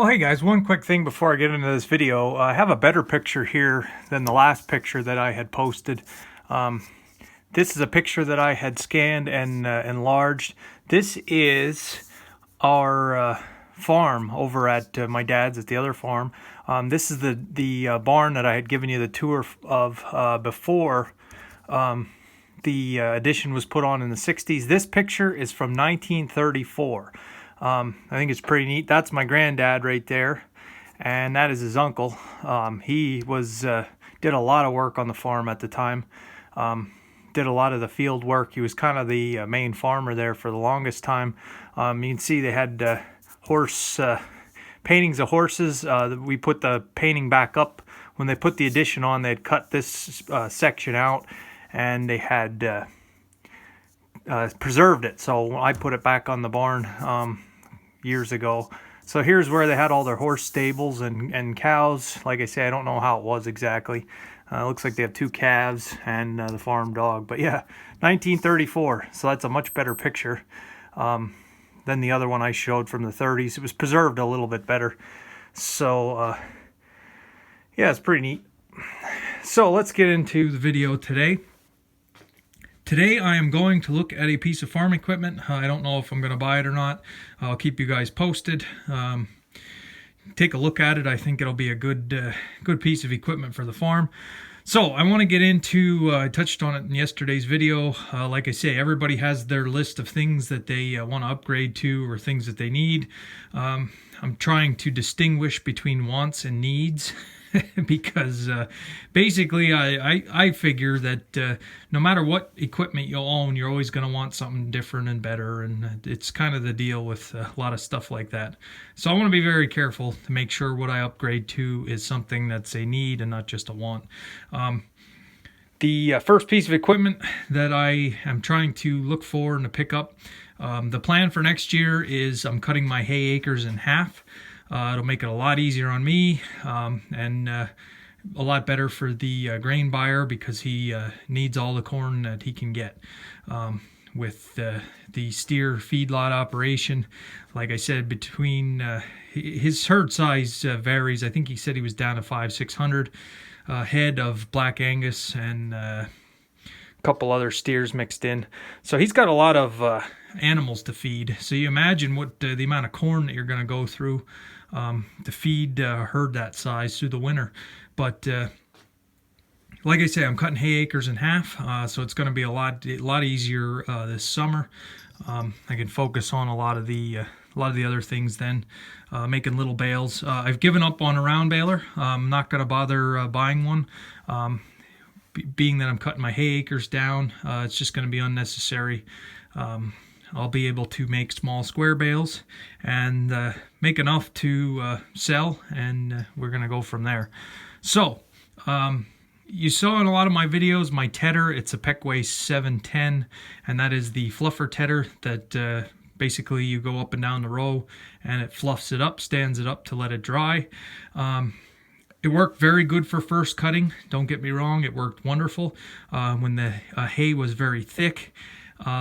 Oh, hey guys, one quick thing before I get into this video. I have a better picture here than the last picture that I had posted. This is a picture that I had scanned and enlarged. This is our farm over at my dad's at the other farm. This is the barn that I had given you the tour of before the addition was put on in the 60s. This picture is from 1934. I think it's pretty neat. That's my granddad right there, and that is his uncle. He was did a lot of work on the farm at the time. Did a lot of the field work. He was kind of the main farmer there for the longest time. You can see they had horse paintings of horses. We put the painting back up when they put the addition on. They had cut this section out, and they had preserved it. So I put it back on the barn years ago. So here's where they had all their horse stables and cows. Like I say, I don't know how it was exactly. Looks like they have two calves and the farm dog. But yeah, 1934. So that's a much better picture than the other one I showed from the 30s. It was preserved a little bit better. So yeah, it's pretty neat. So let's get into the video today. Today I am going to look at a piece of farm equipment. I don't know if I'm going to buy it or not. I'll keep you guys posted. Take a look at it. I think it'll be a good piece of equipment for the farm. So I want to get into, I touched on it in yesterday's video. Like I say, everybody has their list of things that they want to upgrade to or things that they need. I'm trying to distinguish between wants and needs. Because basically I figure that no matter what equipment you own, you're always going to want something different and better, and it's kind of the deal with a lot of stuff like that. So I want to be very careful to make sure what I upgrade to is something that's a need and not just a want. The first piece of equipment that I am trying to look for and to pick up, the plan for next year is I'm cutting my hay acres in half. It'll make it a lot easier on me and a lot better for the grain buyer because he needs all the corn that he can get. With the steer feedlot operation, like I said, between his herd size varies. I think he said he was down to 500-600 head of Black Angus and a couple other steers mixed in. So he's got a lot of animals to feed. So you imagine what the amount of corn that you're going to go through to feed a herd that size through the winter. But like I say, I'm cutting hay acres in half, so it's going to be a lot easier this summer. I can focus on a lot of the other things then, making little bales. I've given up on a round baler. I'm not going to bother buying one. Being that I'm cutting my hay acres down, it's just going to be unnecessary. I'll be able to make small square bales and make enough to sell, and we're going to go from there. So, you saw in a lot of my videos my tedder. It's a Peckway 710, and that is the fluffer tedder that basically you go up and down the row and it fluffs it up, stands it up to let it dry. It worked very good for first cutting. Don't get me wrong, it worked wonderful when the hay was very thick.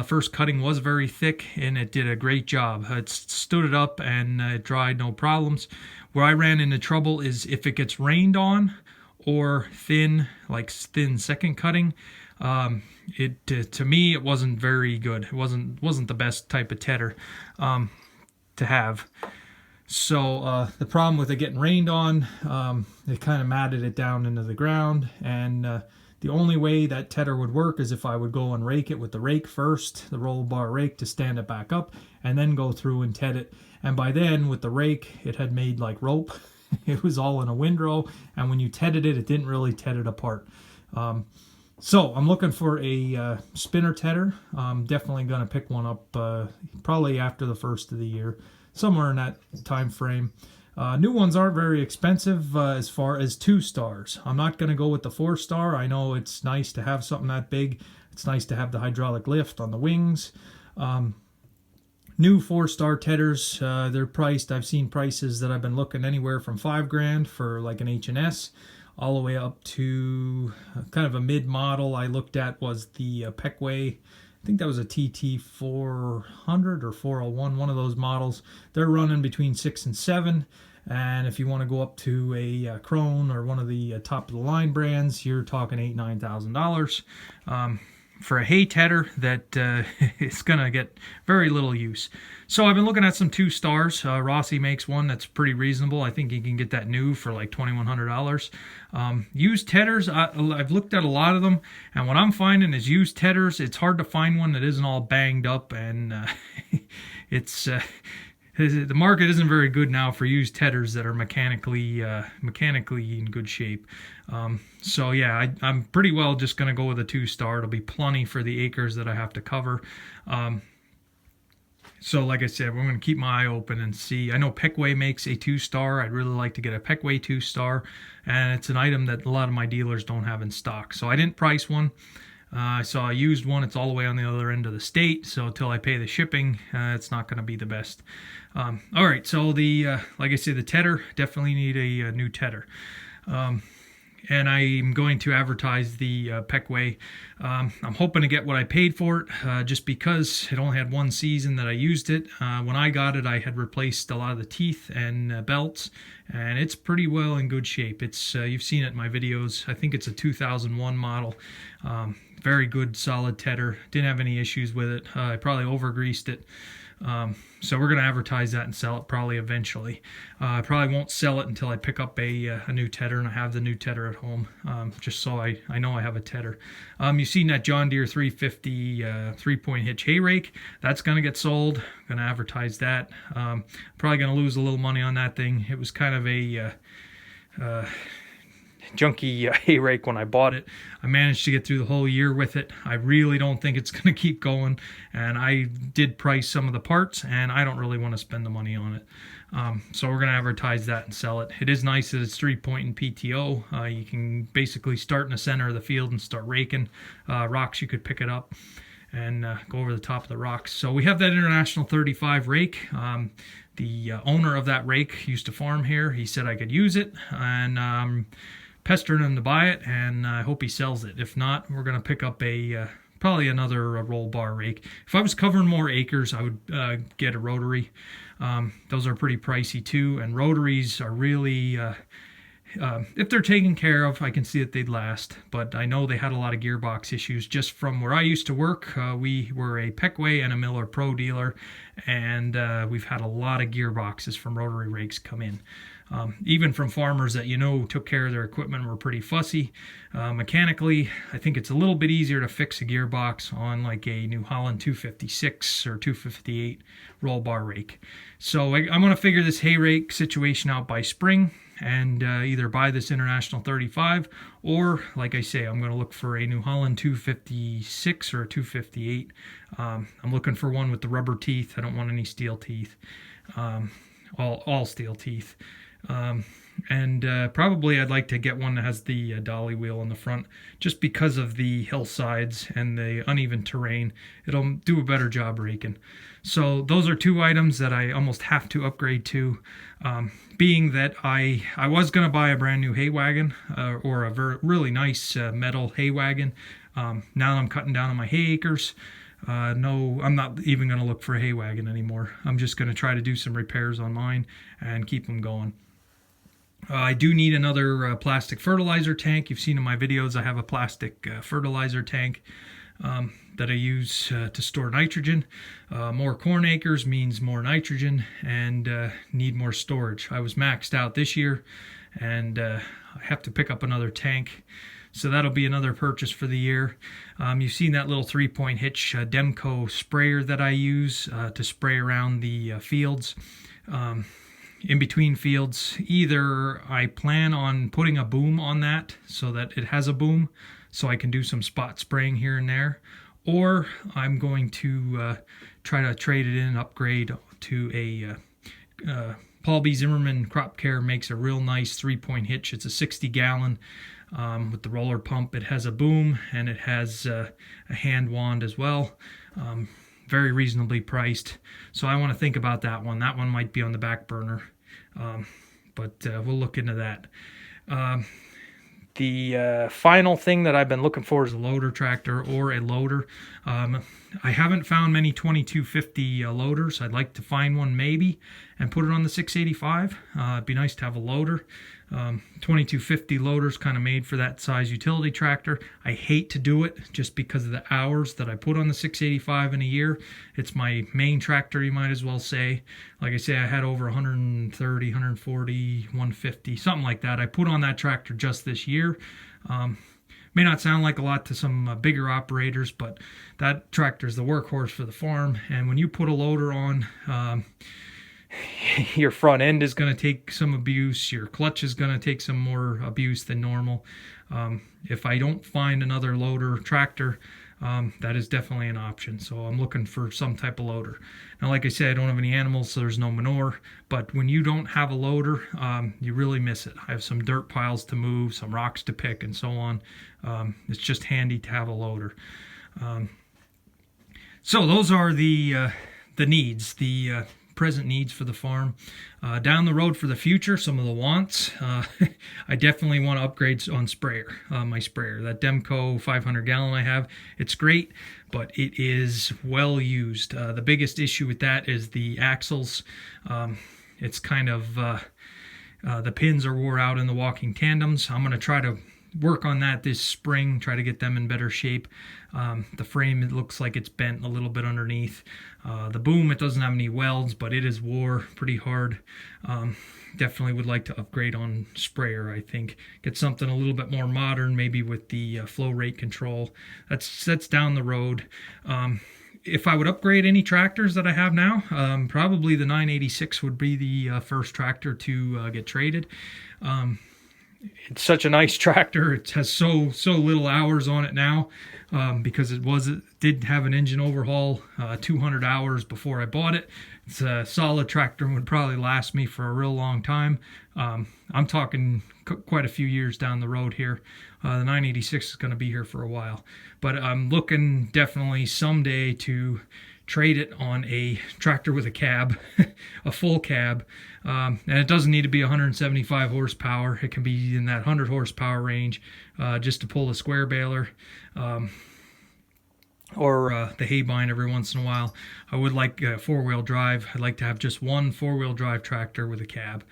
First cutting was very thick, and it did a great job. It stood it up and it dried no problems. Where I ran into trouble is if it gets rained on or thin, like thin second cutting. To me, it wasn't very good. It wasn't the best type of tedder to have. So the problem with it getting rained on, it kind of matted it down into the ground, and the only way that tedder would work is if I would go and rake it with the rake first, the roll bar rake, to stand it back up, and then go through and ted it. And by then, with the rake, it had made like rope. It was all in a windrow, and when you tedded it, it didn't really ted it apart. So I'm looking for a spinner tedder. I'm definitely going to pick one up probably after the first of the year, somewhere in that time frame. New ones aren't very expensive as far as 2 stars. I'm not going to go with the 4-star. I know it's nice to have something that big. It's nice to have the hydraulic lift on the wings. New 4-star tedders, they're priced. I've seen prices that I've been looking anywhere from $5,000 for like an H&S, all the way up to kind of a mid-model. I looked at was the Peckway. I think that was a TT 400 or 401, one of those models. They're running between 6 and 7. And if you want to go up to a Krone or one of the top of the line brands, you're talking $8,000-9,000 for a hay tedder that is going to get very little use. So I've been looking at some 2 stars. Rossi makes one that's pretty reasonable. I think you can get that new for like $2,100. Used tedders, I've looked at a lot of them, and what I'm finding is used tedders, it's hard to find one that isn't all banged up, and it's the market isn't very good now for used tedders that are mechanically in good shape. So yeah, I'm pretty well just going to go with a 2 star. It'll be plenty for the acres that I have to cover. So like I said, we're going to keep my eye open and see. I know Peckway makes a 2 star. I'd really like to get a Peckway 2 star, and it's an item that a lot of my dealers don't have in stock. So I didn't price one. I saw a used one. It's all the way on the other end of the state, so until I pay the shipping, it's not going to be the best. All right, so like I said, the tedder, definitely need a new tedder. And I'm going to advertise the Peckway. I'm hoping to get what I paid for it, just because it only had 1 season that I used it. When I got it, I had replaced a lot of the teeth and belts, and it's pretty well in good shape. It's you've seen it in my videos. I think it's a 2001 model. Very good, solid tedder. Didn't have any issues with it. I probably over-greased it. So we're going to advertise that and sell it probably eventually. I probably won't sell it until I pick up a new tedder and I have the new tedder at home, just so I know I have a tedder. You've seen that John Deere 350 3-point hitch hay rake. That's going to get sold. Going to advertise that. Probably going to lose a little money on that thing. It was kind of a junky hay rake when I bought it. I managed to get through the whole year with it. I really don't think it's going to keep going, and I did price some of the parts, and I don't really want to spend the money on it. So we're going to advertise that and sell it. It is nice that it's 3-point and PTO. You can basically start in the center of the field and start raking rocks. You could pick it up and go over the top of the rocks. So we have that International 35 rake. The owner of that rake used to farm here. He said I could use it, and pestering him to buy it, and I hope he sells it. If not, we're going to pick up probably another roll bar rake. If I was covering more acres, I would get a rotary. Those are pretty pricey too, and rotaries are really, if they're taken care of, I can see that they'd last, but I know they had a lot of gearbox issues. Just from where I used to work, we were a Peckway and a Miller Pro dealer, and we've had a lot of gearboxes from rotary rakes come in. Even from farmers that took care of their equipment and were pretty fussy. Mechanically, I think it's a little bit easier to fix a gearbox on like a New Holland 256 or 258 roll bar rake. So I'm going to figure this hay rake situation out by spring, and either buy this International 35, or like I say, I'm going to look for a New Holland 256 or a 258. I'm looking for one with the rubber teeth. I don't want any steel teeth. All steel teeth. And probably I'd like to get one that has the dolly wheel in the front, just because of the hillsides and the uneven terrain. It'll do a better job raking. So those are 2 items that I almost have to upgrade to, being that I was going to buy a brand new hay wagon, or a really nice metal hay wagon. Now that I'm cutting down on my hay acres, no, I'm not even going to look for a hay wagon anymore. I'm just going to try to do some repairs on mine and keep them going. I do need another plastic fertilizer tank. You've seen in my videos I have a plastic fertilizer tank that I use to store nitrogen. More corn acres means more nitrogen, and need more storage. I was maxed out this year, and I have to pick up another tank. So that'll be another purchase for the year. You've seen that little 3-point hitch Demco sprayer that I use to spray around the fields. In between fields, either I plan on putting a boom on that so that it has a boom, so I can do some spot spraying here and there, or I'm going to try to trade it in and upgrade to a Paul B. Zimmerman Crop Care makes a real nice 3-point hitch. It's a 60-gallon with the roller pump. It has a boom, and it has a hand wand as well. Very reasonably priced. So I want to think about that one. That one might be on the back burner, but we'll look into that. The final thing that I've been looking for is a loader tractor or a loader. I haven't found many 2250 loaders. I'd like to find one maybe and put it on the 685. It'd be nice to have a loader. 2250 loaders kind of made for that size utility tractor. I hate to do it just because of the hours that I put on the 685 in a year. It's my main tractor, you might as well say. Like I say, I had over 130, 140, 150, something like that I put on that tractor just this year. May not sound like a lot to some bigger operators, but that tractor is the workhorse for the farm. And when you put a loader on, your front end is going to take some abuse. Your clutch is going to take some more abuse than normal. If I don't find another loader tractor, that is definitely an option. So I'm looking for some type of loader. Now, like I said, I don't have any animals, so there's no manure. But when you don't have a loader, you really miss it. I have some dirt piles to move, some rocks to pick, and so on. It's just handy to have a loader. So those are the needs, the present needs for the farm. Down the road for the future, some of the wants. I definitely want to upgrade on sprayer, my sprayer. That Demco 500 gallon I have, it's great, but it is well used. The biggest issue with that is the axles. It's kind of, the pins are wore out in the walking tandems. I'm going to try to work on that this spring, try to get them in better shape. The frame, it looks like it's bent a little bit underneath. The boom, it doesn't have any welds, but it is wore pretty hard. Definitely would like to upgrade on sprayer, I think. Get something a little bit more modern, maybe with the flow rate control. That's down the road. If I would upgrade any tractors that I have now, probably the 986 would be the first tractor to get traded. It's such a nice tractor. It has so little hours on it now, because it did have an engine overhaul, 200 hours before I bought it. It's a solid tractor and would probably last me for a real long time. I'm talking quite a few years down the road here. The 986 is going to be here for a while, but I'm looking definitely someday to trade it on a tractor with a cab, a full cab, and it doesn't need to be 175 horsepower. It can be in that 100 horsepower range, just to pull the square baler, or the hay bind every once in a while. I would like four-wheel drive. I'd like to have just one four-wheel drive tractor with a cab.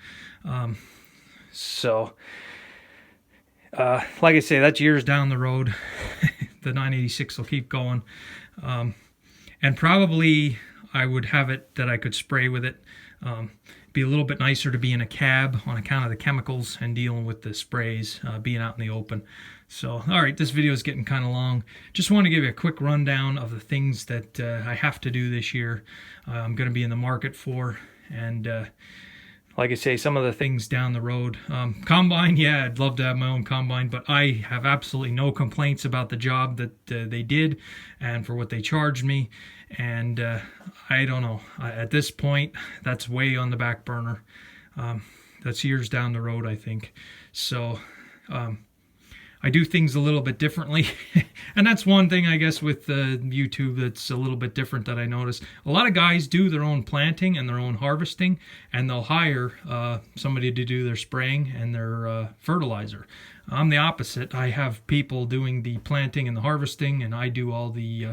Like I say, that's years down the road. The 986 will keep going. And probably I would have it that I could spray with it. Be a little bit nicer to be in a cab on account of the chemicals and dealing with the sprays, being out in the open. So, all right, this video is getting kind of long. Just want to give you a quick rundown of the things that I have to do this year. I'm going to be in the market for, and like I say, some of the things down the road. Combine, yeah, I'd love to have my own combine, but I have absolutely no complaints about the job that they did and for what they charged me. And I don't know. At this point, that's way on the back burner. That's years down the road, I think. So I do things a little bit differently. And that's one thing, I guess, with YouTube that's a little bit different that I noticed. A lot of guys do their own planting and their own harvesting, and they'll hire somebody to do their spraying and their fertilizer. I'm the opposite. I have people doing the planting and the harvesting, and I do all the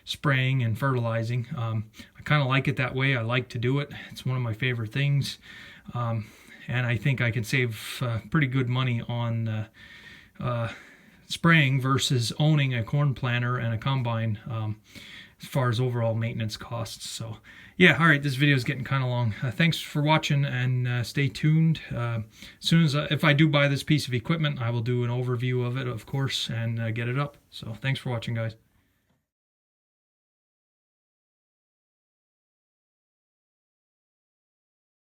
spraying and fertilizing. I kind of like it that way. I like to do it. It's one of my favorite things. And I think I can save pretty good money on spraying versus owning a corn planter and a combine, as far as overall maintenance costs. So yeah, all right, this video is getting kind of long. Thanks for watching, and stay tuned. As soon as if I do buy this piece of equipment, I will do an overview of it, of course, and get it up. So thanks for watching, guys.